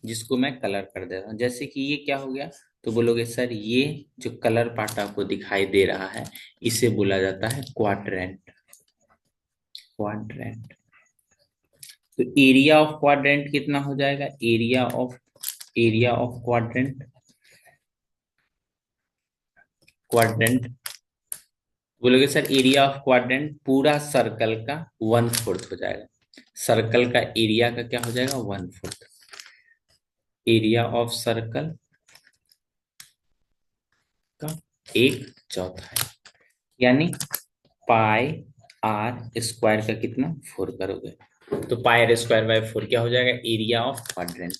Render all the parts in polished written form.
जिसको मैं कलर कर दे रहा हूँ। जैसे कि ये क्या हो गया, तो बोलोगे सर ये जो कलर पार्ट आपको दिखाई दे रहा है इसे बोला जाता है क्वाड्रेंट। क्वाड्रेंट। तो एरिया ऑफ क्वाड्रेंट कितना हो जाएगा, एरिया ऑफ क्वाड्रेंट, क्वाड्रेंट बोलोगे सर एरिया ऑफ क्वाड्रेंट पूरा सर्कल का 1/4 हो जाएगा। सर्कल का एरिया का क्या हो जाएगा, 1/4। एरिया ऑफ सर्कल का 1/4, यानी पाई आर स्क्वायर का कितना 4 करोगे तो पाई आर स्क्वायर बाय 4 क्या हो जाएगा, एरिया ऑफ क्वाड्रेंट।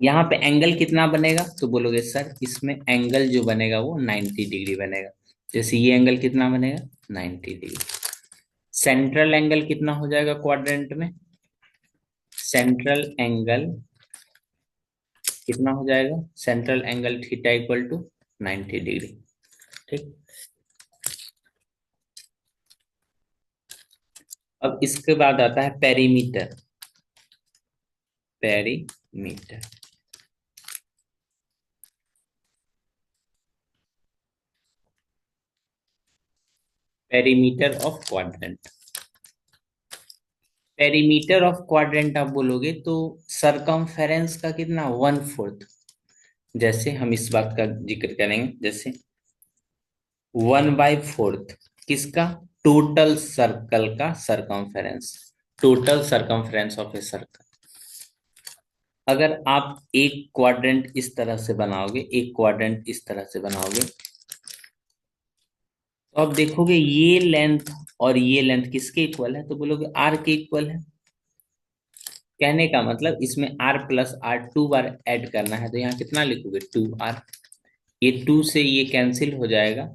यहाँ पे एंगल कितना बनेगा, तो बोलोगे सर इसमें एंगल जो बनेगा वो 90 डिग्री बनेगा। जैसे ये एंगल कितना बनेगा, 90 डिग्री। सेंट्रल एंगल कितना हो जाएगा क्वाड्रेंट में, सेंट्रल एंगल कितना हो जाएगा, central angle theta equal to 90 degree. ठीक। अब इसके बाद आता है perimeter. Perimeter, perimeter of quadrant. Perimeter of quadrant आप बोलोगे तो सरकमफेरेंस का कितना, 1/4। जैसे हम इस बात का जिक्र करेंगे, जैसे 1/4 किसका, टोटल सर्कल का circumference, total circumference of a circle. अगर आप एक क्वाड्रेंट इस तरह से बनाओगे, एक क्वाड्रेंट इस तरह से बनाओगे, तो आप देखोगे ये लेंथ और ये लेंथ किसके इक्वल है, तो बोलोगे आर के इक्वल है। कहने का मतलब इसमें आर प्लस आर 2 बार ऐड करना है, तो यहाँ कितना लिखोगे, 2r। ये 2 से ये कैंसिल हो जाएगा,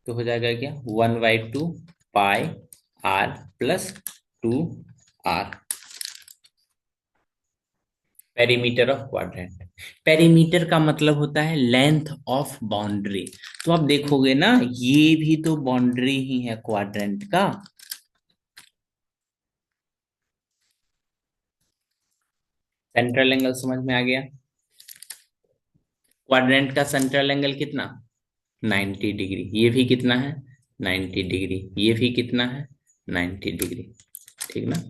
तो हो जाएगा क्या, 1/2 pi r plus 2r। Perimeter of quadrant. Perimeter का मतलब होता है लेंथ ऑफ बाउंड्री। तो आप देखोगे ना ये भी तो बाउंड्री ही है क्वाड्रेंट का। सेंट्रल एंगल समझ में आ गया। क्वाड्रेंट का सेंट्रल एंगल कितना, 90 डिग्री। ये भी कितना है, 90 डिग्री। ये भी कितना है, 90 डिग्री। ठीक ना,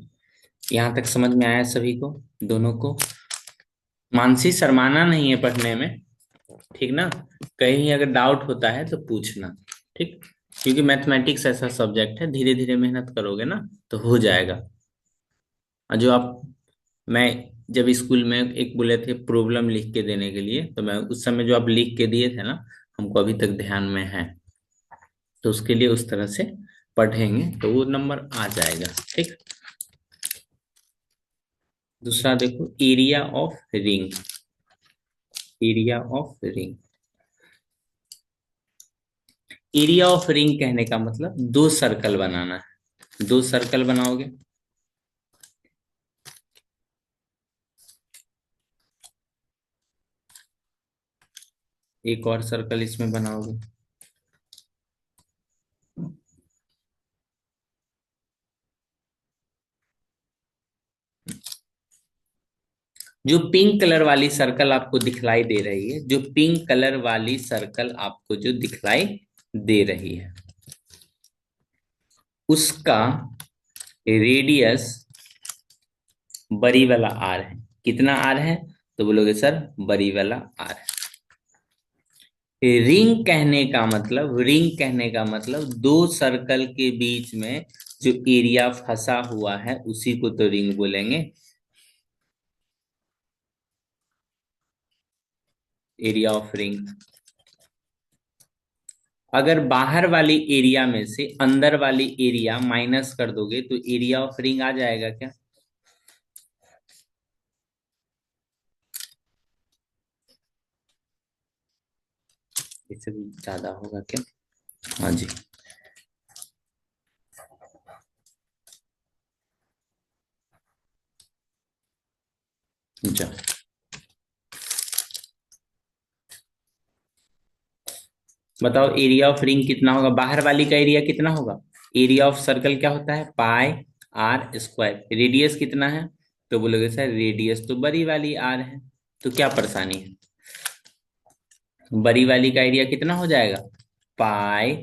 यहां तक समझ में आया सभी को, दोनों को। मानसी शर्माना नहीं है पढ़ने में, ठीक ना। कहीं अगर डाउट होता है तो पूछना, ठीक। क्योंकि मैथमेटिक्स ऐसा सब्जेक्ट है, धीरे धीरे मेहनत करोगे ना तो हो जाएगा। और जो आप, मैं जब स्कूल में एक बोले थे प्रॉब्लम लिख के देने के लिए, तो मैं उस समय जो आप लिख के दिए थे ना, हमको अभी तक ध्यान में है। तो उसके लिए उस तरह से पढ़ेंगे तो वो नंबर आ जाएगा, ठीक। दूसरा देखो, area of ring. Area of ring, area of ring कहने का मतलब दो सर्कल बनाना है। दो सर्कल बनाओगे, एक और सर्कल इसमें बनाओगे। जो पिंक कलर वाली सर्कल आपको दिखलाई दे रही है, जो पिंक कलर वाली सर्कल आपको जो दिखलाई दे रही है, उसका रेडियस बड़ी वाला आर है। कितना आर है, तो बोलोगे सर बड़ी वाला आर है। रिंग कहने का मतलब, रिंग कहने का मतलब दो सर्कल के बीच में जो एरिया फंसा हुआ है उसी को तो रिंग बोलेंगे। Area of ring. अगर बाहर वाली एरिया में से अंदर वाली एरिया माइनस कर दोगे तो एरिया ऑफ रिंग आ जाएगा क्या, इससे भी ज्यादा होगा क्या, हाँ जी। जा, बताओ एरिया ऑफ रिंग कितना होगा, बाहर वाली का एरिया कितना होगा। एरिया ऑफ सर्कल क्या होता है, पाई आर स्क्वायर। रेडियस कितना है, तो बोलोगे सर रेडियस तो बड़ी वाली आर है, तो क्या परेशानी है? बड़ी वाली का एरिया कितना हो जाएगा? पाई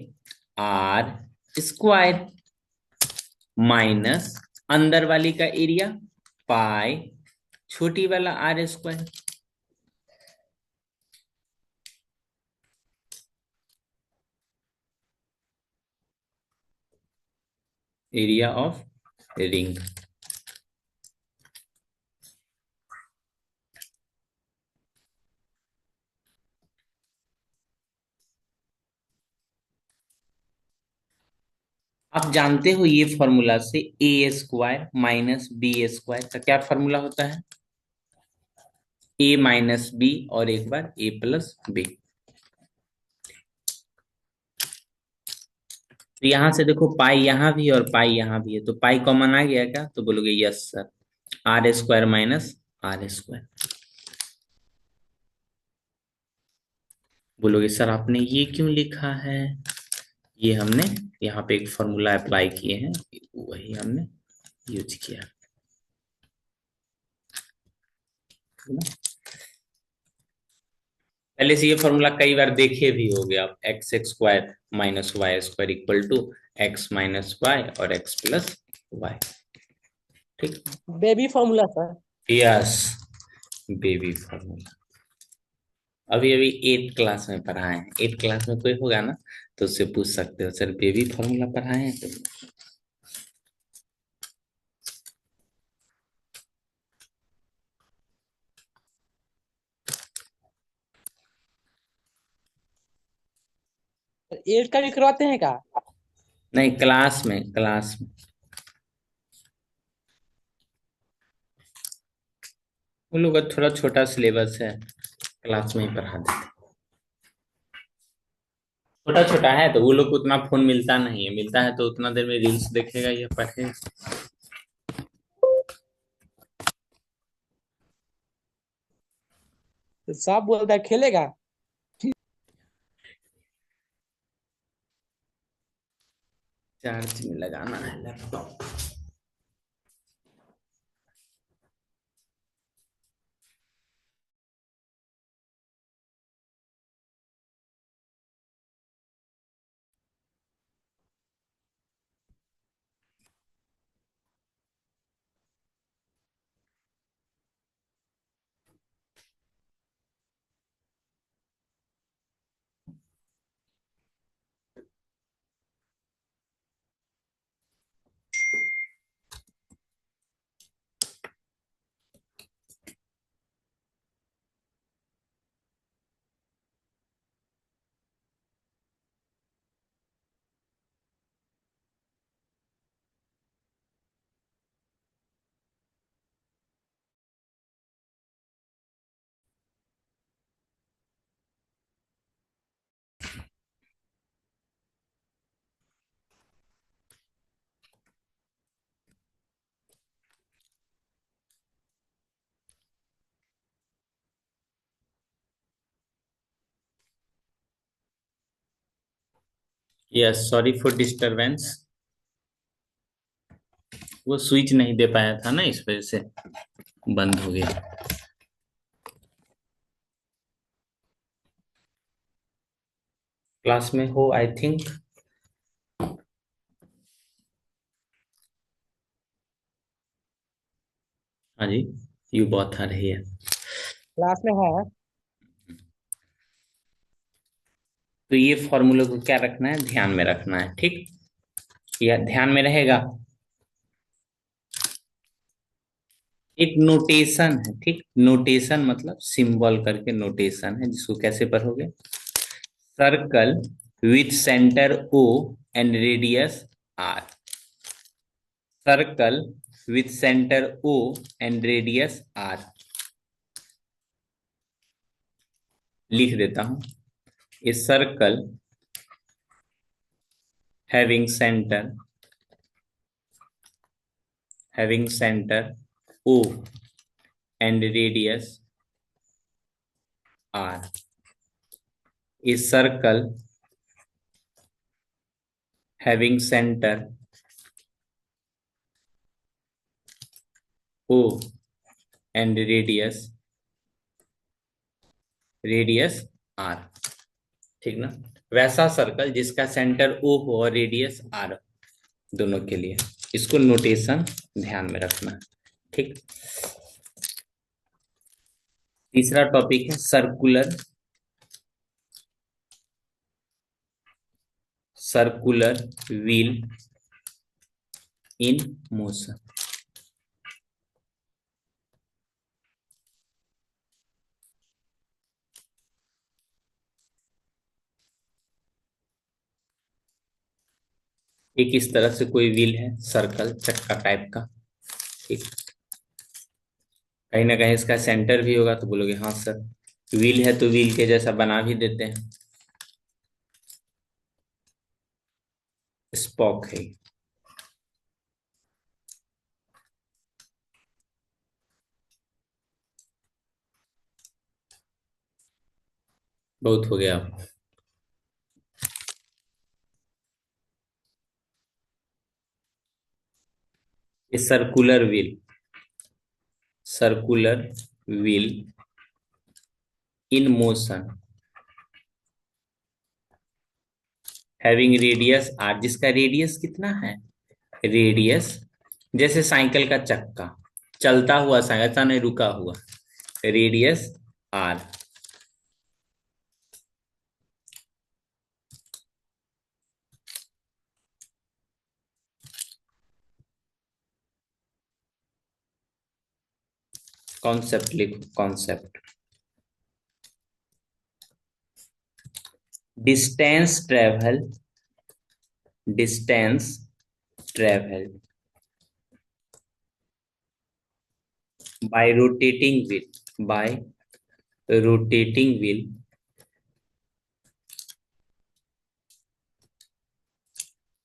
आर स्क्वायर माइनस अंदर वाली का एरिया पाई छोटी वाला R square. Area of ring. आप जानते हो ये फॉर्मूला से A square minus B square का क्या फॉर्मूला होता है? ए माइनस बी और एक बार ए प्लस बी। तो यहां से देखो पाई यहां भी और पाई यहां भी है, तो पाई कॉमन आ गया क्या? तो बोलोगे yes sir, R square minus R square. बोलोगे सर आपने ये क्यों लिखा है? ये हमने यहाँ पे एक फॉर्मूला अप्लाई किए हैं, वही हमने यूज किया है ना। पहले से ये फॉर्मूला कई बार देखे भी होगे आप, X square minus Y square equal to X minus Y और एक्स प्लस वाई। ठीक। Baby formula sir. Yes, baby formula. अभी अभी एट क्लास में पढ़ाए हैं, एट क्लास में कोई होगा ना तो उससे पूछ सकते हो सर बेबी फॉर्मूला पढ़ाए हैं तो। एट का भी करवाते हैं क्या? नहीं, क्लास में, क्लास में। उन लोग का थोड़ा छोटा सिलेबस है, क्लास में ही पढ़ा देते हैं। छोटा छोटा है तो वो लोग को उतना फोन मिलता नहीं है, मिलता है तो उतना देर में रील्स देखेगा या पढ़ेगा। तो साहब बोलता है खेलेगा। चार्ज में लगाना है laptop. Yes, sorry for disturbance. वो स्विच नहीं दे पाया था ना, इस वजह से बंद हो गया। क्लास में हो आई थिंक। हाँ जी, यू बहुत आ रही है। क्लास में है। तो ये फॉर्मूले को क्या रखना है, ध्यान में रखना है, ठीक। यह ध्यान में रहेगा। एक नोटेशन है, ठीक, नोटेशन मतलब सिंबल करके नोटेशन है, जिसको कैसे पढ़ोगे? Circle with centre O and radius R. Circle with centre O and radius R. लिख देता हूं, a circle having centre, having center O and radius R. A circle having center O and radius R, ठीक ना। वैसा circle जिसका centre O हो और radius are, दोनों के लिए। इसको नोटेशन ध्यान में रखना है, ठीक। तीसरा टॉपिक है सर्कुलर व्हील इन मोशन। एक इस तरह से कोई व्हील है, सर्कल चक्का टाइप का, ठीक। कहीं ना कहीं इसका सेंटर भी होगा, तो बोलोगे हाँ सर, व्हील है तो व्हील के जैसा बना भी देते हैं, स्पॉक है। बहुत हो गया। ये circular wheel in motion having radius R, जिसका रेडियस कितना है, रेडियस, जैसे साइकिल का चक्का, चलता हुआ साइकिल, ऐसा नहीं रुका हुआ, रेडियस आर। कॉन्सेप्ट लिखो, concept. Distance travel, distance travel by rotating wheel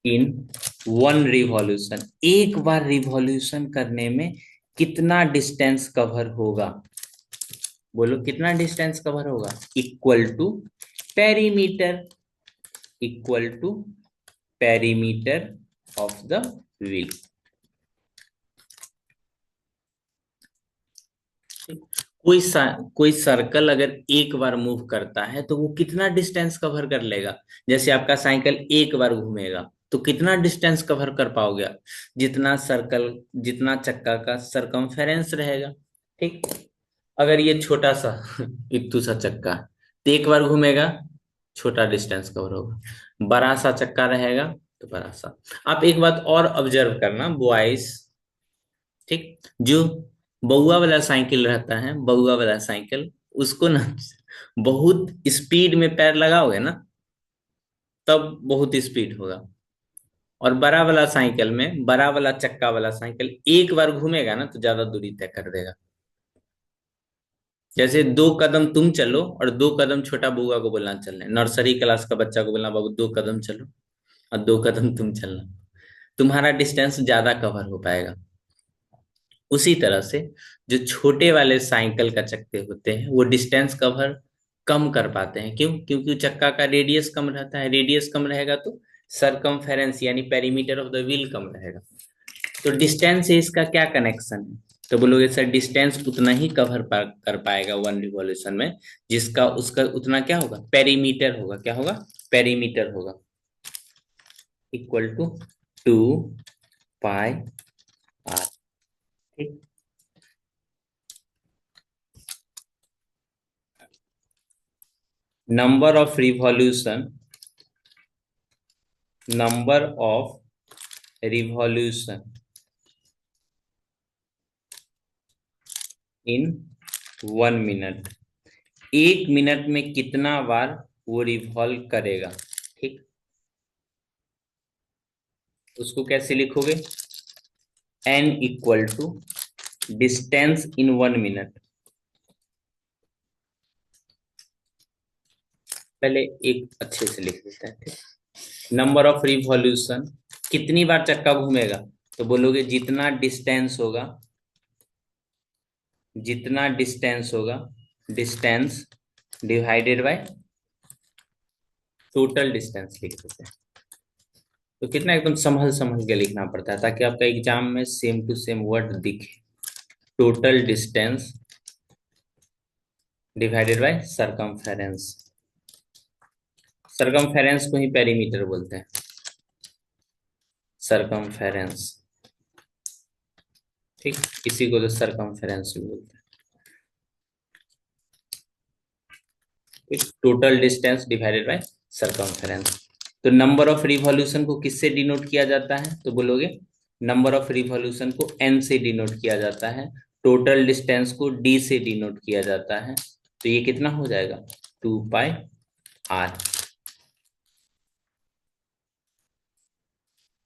in one revolution, एक बार रिवॉल्यूशन करने में कितना डिस्टेंस कवर होगा, बोलो कितना डिस्टेंस कवर होगा, equal to perimeter, equal to perimeter of the wheel. कोई सर्कल अगर एक बार मूव करता है तो वो कितना डिस्टेंस कवर कर लेगा। जैसे आपका साइकिल एक बार घूमेगा तो कितना डिस्टेंस कवर कर पाओगे आप? जितना सर्कल, जितना चक्का का सरकमफेरेंस रहेगा, ठीक। अगर ये छोटा सा इत्तू सा चक्का, तो एक बार घूमेगा, छोटा डिस्टेंस कवर होगा। बड़ा सा चक्का रहेगा तो बड़ा सा। आप एक बात और ऑब्जर्व करना बॉयज, ठीक। जो बउआ वाला साइकिल रहता है, बउआ वाला साइकिल, उसको ना बहुत स्पीड में पैर लगाओगे ना, तब बहुत स्पीड होगा। और बड़ा वाला साइकिल में, बड़ा वाला चक्का वाला साइकिल एक बार घूमेगा ना तो ज्यादा दूरी तय कर देगा। जैसे 2 कदम तुम चलो और 2 कदम छोटा बुआ को बोलना चलने, नर्सरी क्लास का बच्चा को बोलना बाबू 2 कदम चलो, और 2 कदम तुम चलना, तुम्हारा डिस्टेंस ज्यादा कवर हो पाएगा। उसी तरह से जो छोटे वाले साइकिल का चक्के होते हैं वो डिस्टेंस कवर कम कर पाते हैं। क्यों? क्योंकि चक्का का रेडियस कम रहता है, रेडियस कम रहेगा तो सरकमफेरेंस यानी पेरीमीटर ऑफ द व्हील कम रहेगा। तो डिस्टेंस से इसका क्या कनेक्शन है? तो बोलोगे सर डिस्टेंस उतना ही कर पाएगा वन रिवॉल्यूशन में, जिसका उसका उतना क्या होगा, पेरीमीटर होगा। क्या होगा? पेरीमीटर होगा, इक्वल टू 2 पाई आर, ठीक। Number of revolution, number of revolution in 1 minute, 1 minute में कितना बार वो रिवॉल्व करेगा, ठीक। उसको कैसे लिखोगे? n equal to distance in 1 minute. पहले एक अच्छे से लिख देते हैं, ठीक। नंबर ऑफ रिवॉल्यूशन, कितनी बार चक्का घूमेगा, तो बोलोगे जितना डिस्टेंस होगा, distance divided by total distance लिख देते हैं। तो कितना एकदम संभल संभल के लिखना पड़ता है ताकि आपका एग्जाम में सेम टू सेम वर्ड दिखे। Total distance divided by circumference. Circumference को ही पेरीमीटर बोलते हैं, सरकमफेरेंस। ठीक, इसी को तो सरकमफेरेंस भी बोलते हैं। Total distance divided by circumference. तो नंबर ऑफ रिवॉल्यूशन को किससे डिनोट किया जाता है, तो बोलोगे नंबर ऑफ रिवॉल्यूशन को n से डिनोट किया जाता है, टोटल डिस्टेंस को d से डिनोट किया जाता है। तो ये कितना हो जाएगा, 2πr।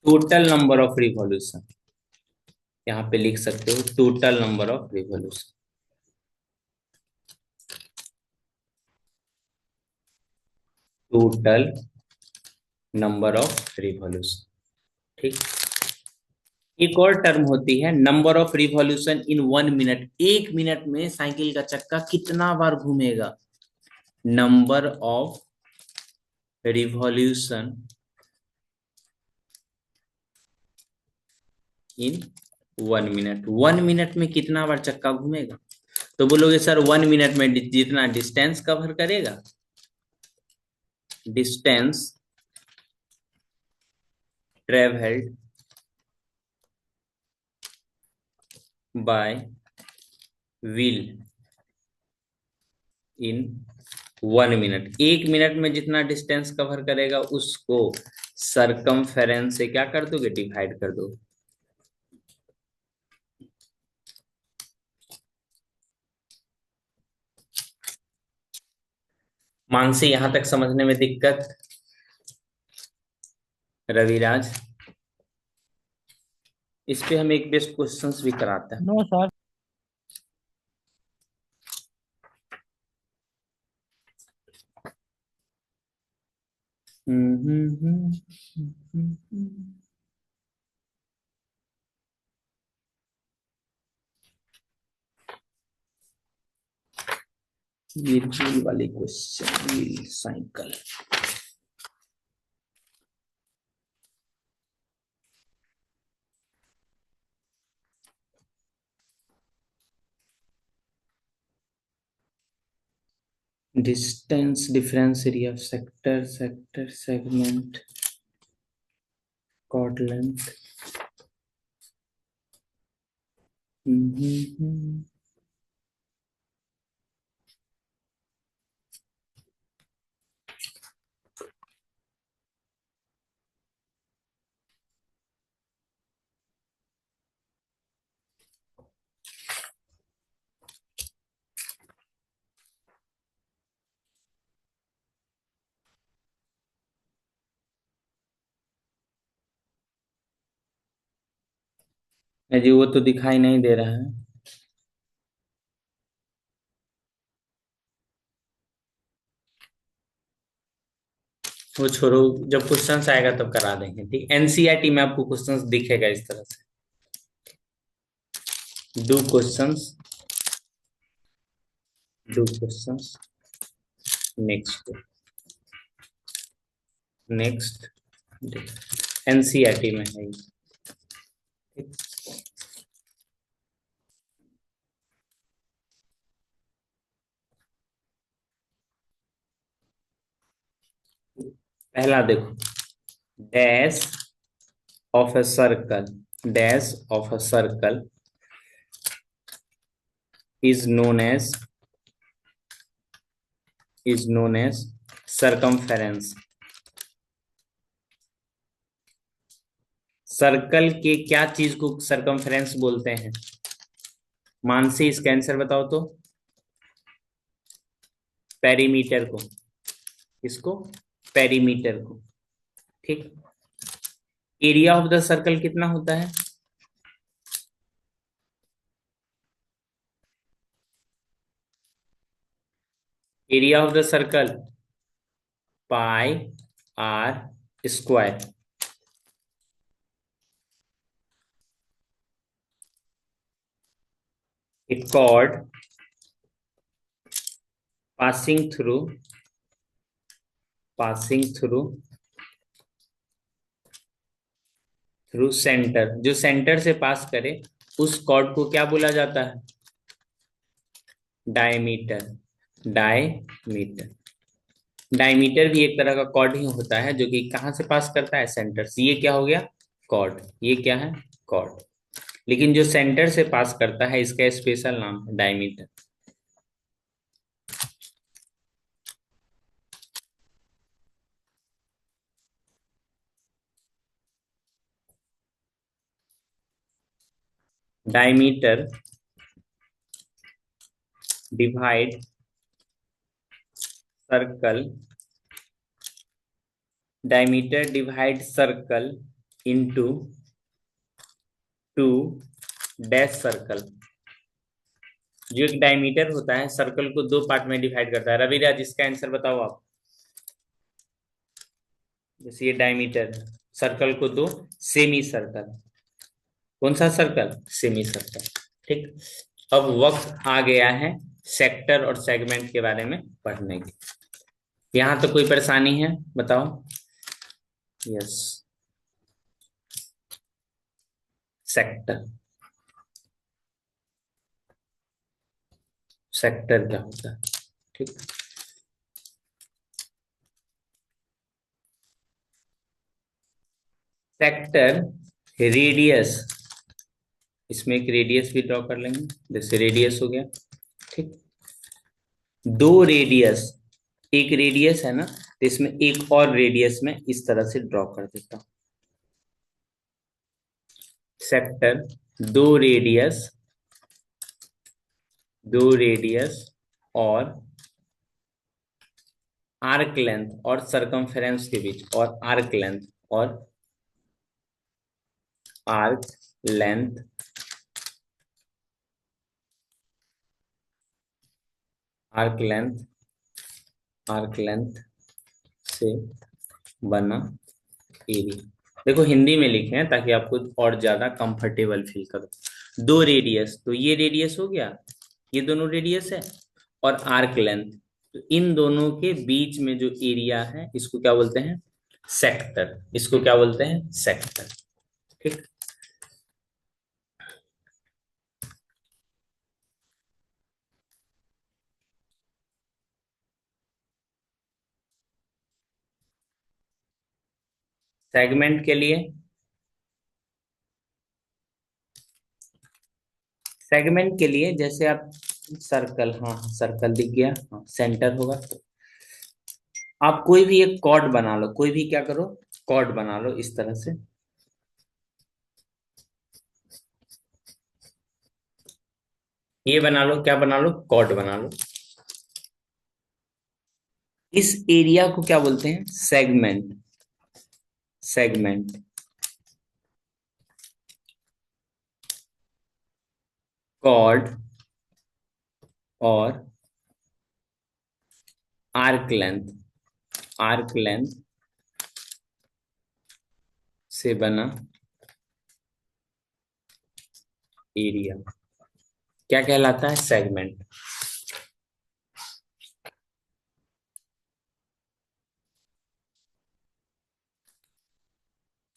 Total number of revolution यहां पे लिख सकते हो, total number of revolution, total number of revolution. ठीक, एक और टर्म होती है number of revolution in 1 minute. 1 minute में साइकिल का चक्का कितना बार घूमेगा, number of revolution in 1 minute. 1 minute में कितना बार चक्का घूमेगा, तो बोलोगे सर 1 मिनट में जितना डिस्टेंस कवर करेगा, distance travelled by wheel in 1 minute. 1 minute में जितना डिस्टेंस कवर करेगा उसको सरकमफेरेंस से क्या कर दोगे, डिवाइड कर दो। मानसी, यहां तक समझने में दिक्कत? रविराज, इस पे हम एक बेस्ट क्वेश्चंस भी कराते हैं। No sir. ये व्हील वाली question, wheel cycle. Distance, difference area, sector, sector segment, chord length. जी वो तो दिखाई नहीं दे रहा है, वो छोड़ो, जब क्वेश्चंस आएगा तब करा देंगे। ठीक, एनसीईआरटी में आपको क्वेश्चंस दिखेगा इस तरह से। Do questions, do questions, next, next, NCERT में है ये। पहला देखो, dash of a circle, dash of a circle is known as, is known as circumference। Circle के क्या चीज को सरकमफेरेंस बोलते हैं, मानसी इसका आंसर बताओ तो। पेरीमीटर को, इसको पेरीमीटर को। ठीक, एरिया ऑफ द सर्कल कितना होता है, area of the circle pi R square. A chord passing through, passing through centre, जो सेंटर से पास करे उस कॉर्ड को क्या बोला जाता है? डायमीटर। डायमीटर। डायमीटर भी एक तरह का कॉर्ड ही होता है जो कि कहाँ से पास करता है? सेंटर से। ये क्या हो गया? कॉर्ड। ये क्या है? कॉर्ड। लेकिन जो सेंटर से पास करता है इसका स्पेशल नाम है diameter. Diameter divide circle. Diameter divide circle into two dash circle. जो एक डायमीटर होता है सर्कल को दो पार्ट में डिवाइड करता है। रविराज, इसका आंसर बताओ आप। जैसे ये डायमीटर सर्कल को दो सेमी सर्कल। कौन सा सर्कल? Semi circle. ठीक। अब वक्त आ गया है सेक्टर और सेगमेंट के बारे में पढ़ने की। यहां तो कोई परेशानी है? बताओ। यस। सेक्टर। सेक्टर क्या होता है? ठीक। Sector radius. इसमें एक रेडियस भी ड्रॉ कर लेंगे। जैसे रेडियस हो गया। ठीक। दो रेडियस। एक रेडियस है ना, तो इसमें एक और रेडियस में इस तरह से ड्रॉ कर देता हूं। सेक्टर दो रेडियस। दो रेडियस और आर्क लेंथ और सरकमफेरेंस के बीच, और आर्क लेंथ और arc length. Arc length. Arc length से बना एरिया। देखो हिंदी में लिखे हैं ताकि आपको और ज्यादा कंफर्टेबल फील करो। दो रेडियस, तो ये रेडियस हो गया, ये दोनों रेडियस है, और आर्क लेंथ। तो इन दोनों के बीच में जो एरिया है इसको क्या बोलते हैं? सेक्टर। इसको क्या बोलते हैं? सेक्टर। ठीक। सेगमेंट के लिए, सेगमेंट के लिए जैसे आप सर्कल, हाँ सर्कल दिख गया, हाँ सेंटर होगा। तो आप कोई भी एक कॉर्ड बना लो, कोई भी क्या करो? कॉर्ड बना लो इस तरह से। ये बना लो, क्या बना लो? कॉर्ड बना लो। इस एरिया को क्या बोलते हैं? सेगमेंट। सेगमेंट। कॉर्ड और आर्क लेंथ। आर्क लेंथ से बना एरिया क्या कहलाता है? सेगमेंट।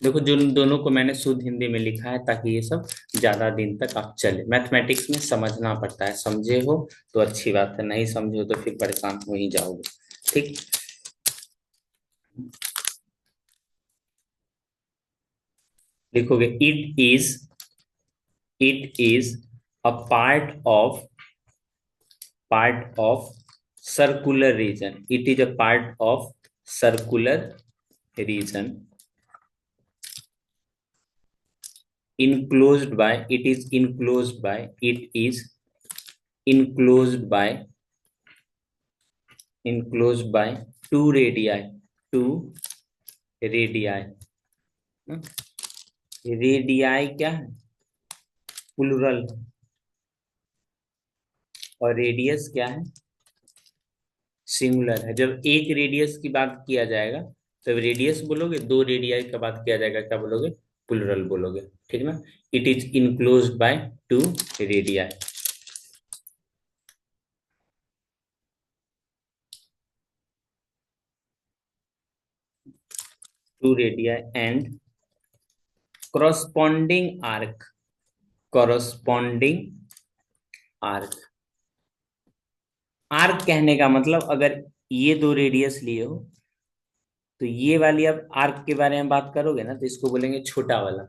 देखो जिन दोनों को मैंने शुद्ध हिंदी में लिखा है ताकि ये सब ज्यादा दिन तक आप चले। मैथमेटिक्स में समझना पड़ता है, समझे हो तो अच्छी बात है, नहीं समझे हो तो फिर परेशान हो ही जाओगे। ठीक। लिखोगे it is a part of circular region. It is a part of circular region enclosed by, enclosed by enclosed by two radii. two radii. Radii क्या है? प्लूरल। और रेडियस क्या है? सिंगुलर है। जब एक रेडियस की बात किया जाएगा तब रेडियस बोलोगे, दो रेडियाई का बात किया जाएगा क्या बोलोगे? प्लूरल बोलोगे। ठीक ना। It is enclosed by two radii. Two radii and corresponding arc corresponding arc. Arc कहने का मतलब अगर ये दो रेडियस लिए हो तो ये वाली, अब आर्क के बारे में बात करोगे ना तो इसको बोलेंगे छोटा वाला,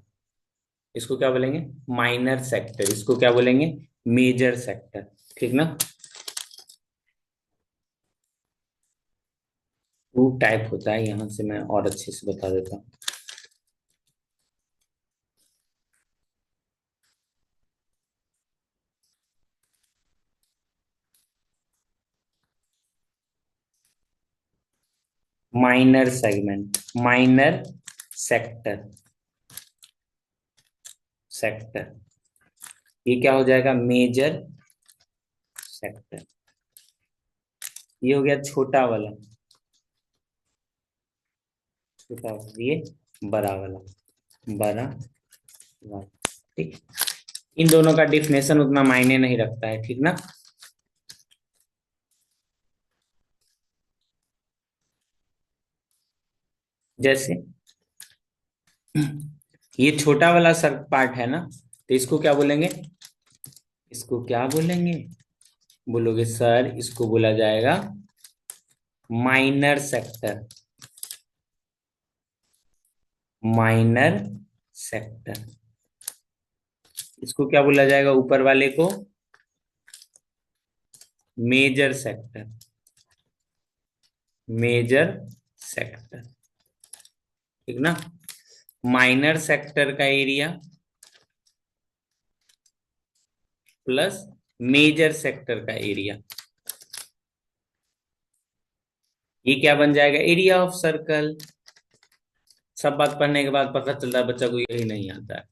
इसको क्या बोलेंगे माइनर सेक्टर, इसको क्या बोलेंगे मेजर सेक्टर, ठीक ना। टू टाइप होता है, यहां से मैं और अच्छे से बता देता हूँ। Minor segment, minor sector, sector, ये क्या हो जाएगा मेजर सेक्टर। ये हो गया छोटा वाला, छोटा वाला, ये बड़ा वाला, बड़ा वाला, ठीक। इन दोनों का डिफिनेशन उतना मायने नहीं रखता है, ठीक ना। जैसे ये छोटा वाला सर पार्ट है ना, तो इसको क्या बोलेंगे, इसको क्या बोलेंगे, बोलोगे सर इसको बोला जाएगा माइनर सेक्टर, माइनर सेक्टर। इसको क्या बोला जाएगा ऊपर वाले को मेजर सेक्टर, मेजर सेक्टर, ठीक ना। माइनर सेक्टर का एरिया प्लस मेजर सेक्टर का एरिया, ये क्या बन जाएगा एरिया ऑफ सर्कल। सब बात पढ़ने के बाद पता चलता है बच्चा को यही नहीं आता है,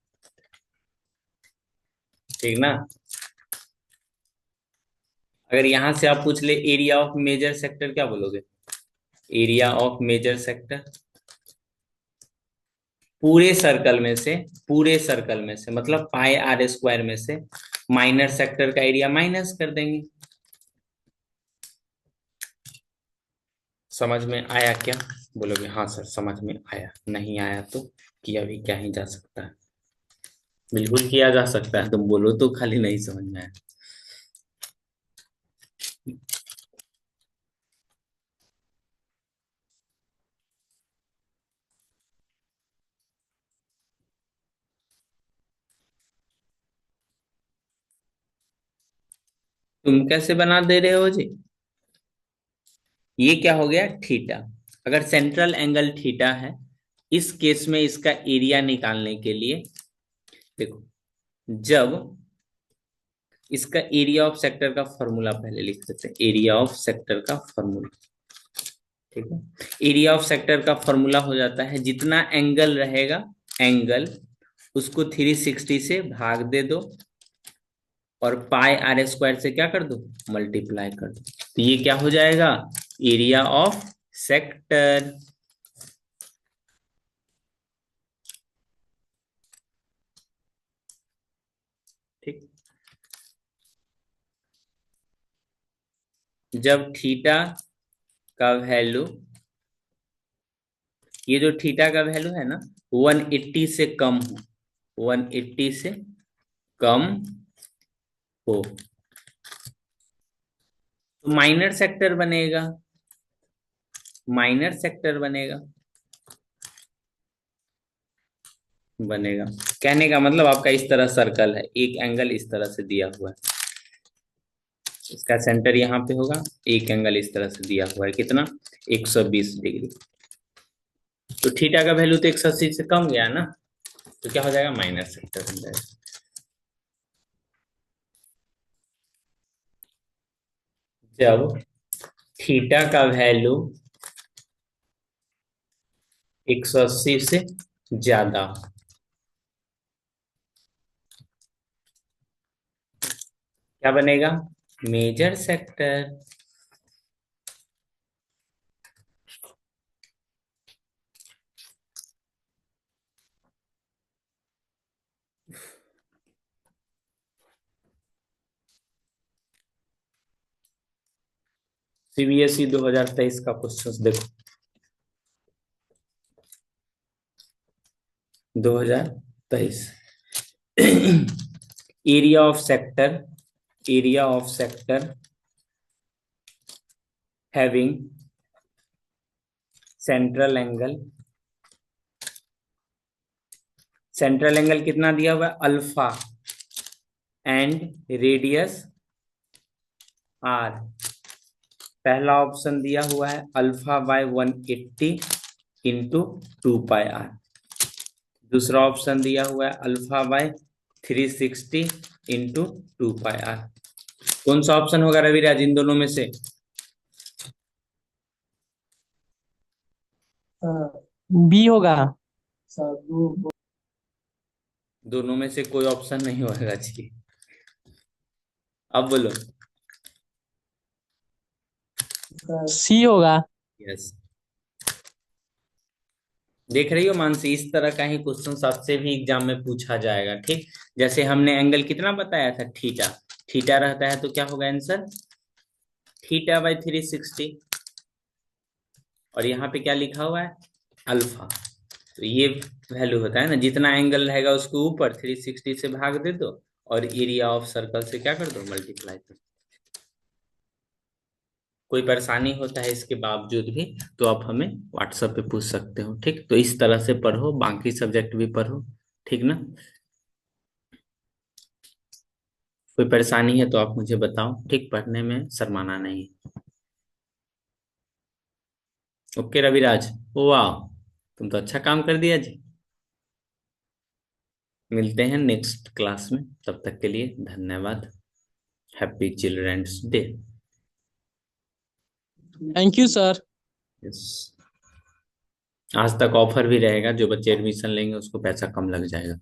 ठीक ना। अगर यहां से आप पूछ ले एरिया ऑफ मेजर सेक्टर, क्या बोलोगे एरिया ऑफ मेजर सेक्टर। पूरे सर्कल में से, पूरे सर्कल में से मतलब पाई आर स्क्वायर में से माइनर सेक्टर का एरिया माइनस कर देंगे। समझ में आया क्या, बोलोगे हाँ सर समझ में आया, नहीं आया तो किया भी क्या ही जा सकता है, बिल्कुल किया जा सकता है, तुम बोलो तो खाली नहीं समझ में आया। तुम कैसे बना दे रहे हो जी, ये क्या हो गया थीटा। अगर सेंट्रल एंगल थीटा है, इस केस में इसका एरिया निकालने के लिए देखो, जब इसका एरिया ऑफ सेक्टर का फॉर्मूला पहले लिख देते हैं, एरिया ऑफ सेक्टर का फॉर्मूला, ठीक है। एरिया ऑफ सेक्टर का फॉर्मूला हो जाता है जितना एंगल रहेगा, एंगल उसको 360 से भाग दे दो और पाई आर स्क्वायर से क्या कर दो मल्टीप्लाई कर दो, तो ये क्या हो जाएगा एरिया ऑफ सेक्टर, ठीक। जब थीटा का वैल्यू, ये जो थीटा का वैल्यू है ना 180 से कम हो, 180 से कम हो तो माइनर सेक्टर बनेगा, माइनर सेक्टर बनेगा, बनेगा। कहने का मतलब आपका इस तरह सर्कल है, एक एंगल इस तरह से दिया हुआ है, इसका सेंटर यहाँ पे होगा, एक एंगल इस तरह से दिया हुआ है कितना 120 डिग्री, तो थीटा का वैल्यू तो 180 से कम गया ना, तो क्या हो जाएगा माइनर सेक्टर बन जाएगा। जब थीटा का वैल्यू 180 से ज्यादा, क्या बनेगा मेजर सेक्टर। सीबीएसई 2023 का क्वेश्चन देखो, 2023 area of sector having central angle कितना दिया हुआ है अल्फा एंड रेडियस आर। पहला ऑप्शन दिया हुआ है alpha by 180 into 2 pi R. दूसरा ऑप्शन दिया हुआ है alpha by 360 into 2 pi R. कौन सा ऑप्शन होगा रविराज इन दोनों में से? बी होगा। दोनों में से कोई ऑप्शन नहीं होगा जी। अब बोलो। सी होगा। यस, देख रही हो मानसी, इस तरह का ही क्वेश्चन आपसे भी एग्जाम में पूछा जाएगा। ठीक, जैसे हमने एंगल कितना बताया था, थीटा। थीटा रहता है तो क्या होगा आंसर? Theta by 360। और यहाँ पे क्या लिखा हुआ है? अल्फा। तो ये वैल्यू होता है ना, जितना एंगल रहेगा उसके ऊपर 360 से भाग दे दो और एरिया ऑफ सर्कल से क्या कर दो, मल्टीप्लाई कर दो। कोई परेशानी होता है इसके बावजूद भी तो आप हमें व्हाट्सएप पे पूछ सकते हो। ठीक, तो इस तरह से पढ़ो, बाकी सब्जेक्ट भी पढ़ो। ठीक ना? कोई परेशानी है तो आप मुझे बताओ। ठीक, पढ़ने में शर्माना नहीं। ओके रविराज, वाह, तुम तो अच्छा काम कर दिया जी। मिलते हैं नेक्स्ट क्लास में, तब तक के लिए धन्यवाद। Happy children's day. Thank you sir. Yes, आज तक ऑफर भी रहेगा, जो बच्चे एडमिशन लेंगे उसको पैसा कम लग जाएगा।